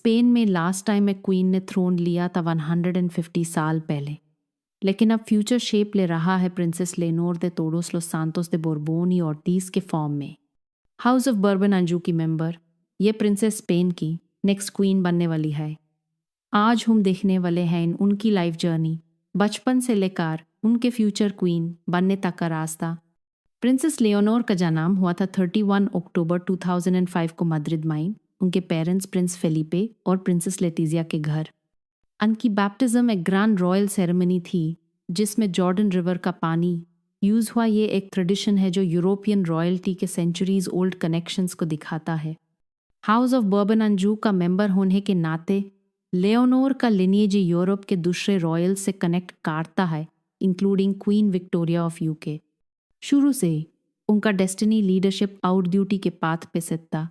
Spain में last time एक queen ने थ्रोन लिया था 150 साल पहले, लेकिन अब फ्यूचर शेप ले रहा है प्रिंसेस लेनोर दे टोडोस लोस सांतोस दे बोर्बोन y ऑर्टिज के फॉर्म में। हाउस ऑफ बर्बन अंजू की मेंबर, ये प्रिंसेस स्पेन की नेक्स्ट क्वीन बनने वाली है। आज हम देखने वाले हैं उनकी लाइफ जर्नी, बचपन से लेकर उनके फ्यूचर क्वीन बनने तक का रास्ता। प्रिंसेस लियोनोर का जन्म हुआ था 31 अक्टूबर 2005 को मद्रिद में उनके पेरेंट्स प्रिंस फेलिपे और प्रिंसेस लेटिजिया के घर। उनकी बैप्टिज्म एक ग्रैंड रॉयल सेरेमनी थी जिसमें जॉर्डन रिवर का पानी यूज़ हुआ। ये एक ट्रेडिशन है जो यूरोपियन रॉयल्टी के सेंचुरीज ओल्ड कनेक्शंस को दिखाता है। हाउस ऑफ बर्बन अंजू का मेंबर होने के नाते लियोनोर का लिनिएज यूरोप के दूसरे रॉयल से कनेक्ट करता है, including queen Victoria of UK. शुरू से उनका डेस्टिनी लीडरशिप आउट ड्यूटी के पाथ पे सेट था।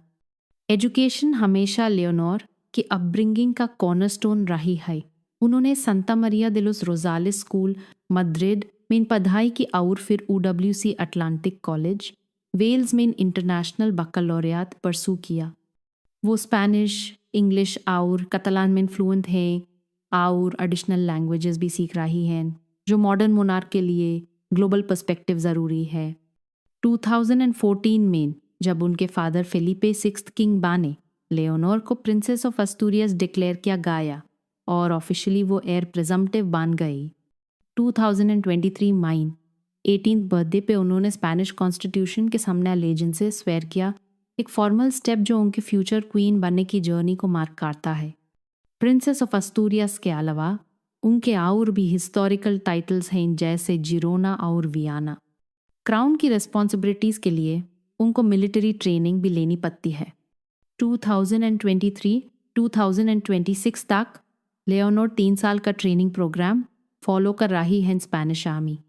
एजुकेशन हमेशा लियोनोर की अपब्रिंगिंग का कॉर्नरस्टोन रही है। उन्होंने संता मरिया दे लोस रोजालेस स्कूल मद्रिद में पढ़ाई की और फिर UWC अटलांटिक कॉलेज वेल्स में इंटरनेशनल बकलौरियात परसू किया। वो स्पेनिश, इंग्लिश और कतलान में फ्लुएंट हैं और एडिशनल लैंग्वेजेस भी सीख रही हैं जो मॉडर्न मोनार्क के लिए ग्लोबल पर्सपेक्टिव ज़रूरी है। 2014 में जब उनके फादर फेलिपे सिक्स्थ किंग बाने लियोनोर को प्रिंसेस ऑफ अस्तूरियस डिक्लेयर किया गया और ऑफिशियली वो एयर प्रिजम्पटिव बन गई। 2023 में 18th बर्थडे पे उन्होंने स्पेनिश कॉन्स्टिट्यूशन के सामने एलिजेंस से स्वेयर किया, एक फॉर्मल स्टेप जो उनके फ्यूचर क्वीन बनने की जर्नी को मार्क करता है। प्रिंसेस ऑफ अस्तूरियस के अलावा उनके और भी हिस्टोरिकल टाइटल्स हैं जैसे जिरोना और वियाना। क्राउन की रिस्पॉन्सिबिलिटीज़ के लिए उनको मिलिट्री ट्रेनिंग भी लेनी पड़ती है। 2023-2026 तक लियोनोर 3 साल का ट्रेनिंग प्रोग्राम फॉलो कर रही है स्पेनिश आर्मी,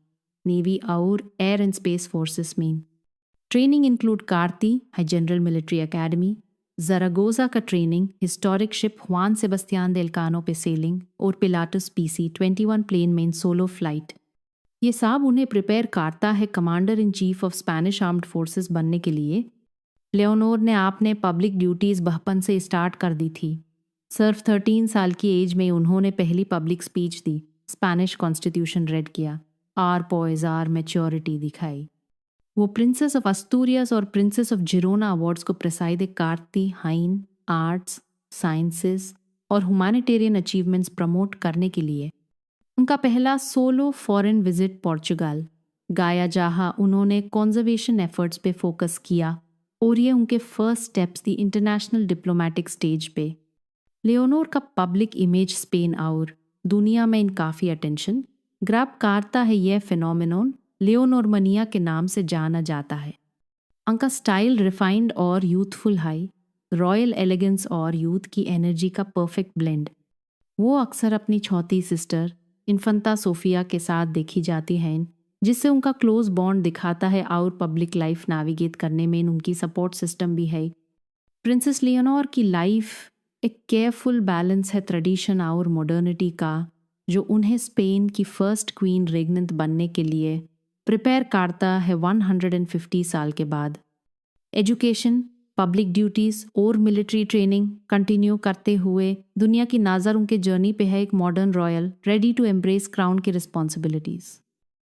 नेवी और एयर एंड स्पेस फोर्सेस में। ट्रेनिंग इंक्लूड करती है जनरल मिलिट्री एकेडमी, ज़रागोज़ा का ट्रेनिंग, हिस्टोरिक शिप हुआन सेबस्तियान दे एल्कानो पे सेलिंग और पिलाटस PC-21 प्लेन में सोलो फ्लाइट। ये सब उन्हें प्रिपेयर करता है commander in chief of Spanish armed forces बनने के लिए। लियोनोर ने आपने पब्लिक ड्यूटीज़ बचपन से स्टार्ट कर दी थी। सिर्फ 13 साल की एज में उन्होंने पहली पब्लिक स्पीच दी, स्पेनिश कॉन्स्टिट्यूशन रेड किया और पोइज आर मैच्योरिटी दिखाई। वो प्रिंसेस ऑफ अस्तूरियस और प्रिंसेस ऑफ जिरोना अवार्ड्स को प्रेसाइड करती हैं आर्ट्स, साइंसेस और ह्यूमैनिटेरियन अचीवमेंट्स प्रमोट करने के लिए। उनका पहला सोलो फॉरेन विजिट पोर्चुगल गाया जहाँ उन्होंने कंजर्वेशन एफर्ट्स पे फोकस किया और ये उनके फर्स्ट स्टेप्स थी इंटरनेशनल डिप्लोमेटिक स्टेज पे। लियोनोर का पब्लिक इमेज स्पेन और दुनिया में इन काफ़ी अटेंशन ग्रैब करता है। यह फिनोमिनन लियोनोर मनिया के नाम से जाना जाता है। उनका स्टाइल रिफाइंड और यूथफुल है, रॉयल एलिगेंस और यूथ की एनर्जी का परफेक्ट ब्लेंड। वो अक्सर अपनी चौथी सिस्टर इन्फंता सोफिया के साथ देखी जाती हैं, जिससे उनका क्लोज बॉन्ड दिखाता है और पब्लिक लाइफ नेविगेट करने में उनकी सपोर्ट सिस्टम भी है। प्रिंसेस लियोनोर की लाइफ एक केयरफुल बैलेंस है ट्रेडिशन और मॉडर्निटी का, जो उन्हें स्पेन की फर्स्ट क्वीन रेगनेंट बनने के लिए प्रिपेयर करता है 150 साल के बाद। एजुकेशन, पब्लिक ड्यूटीज़ और मिलिट्री ट्रेनिंग कंटिन्यू करते हुए दुनिया की नज़र उनके जर्नी पे है एक modern royal ready to embrace crown की रिस्पॉन्सिबिलिटीज़।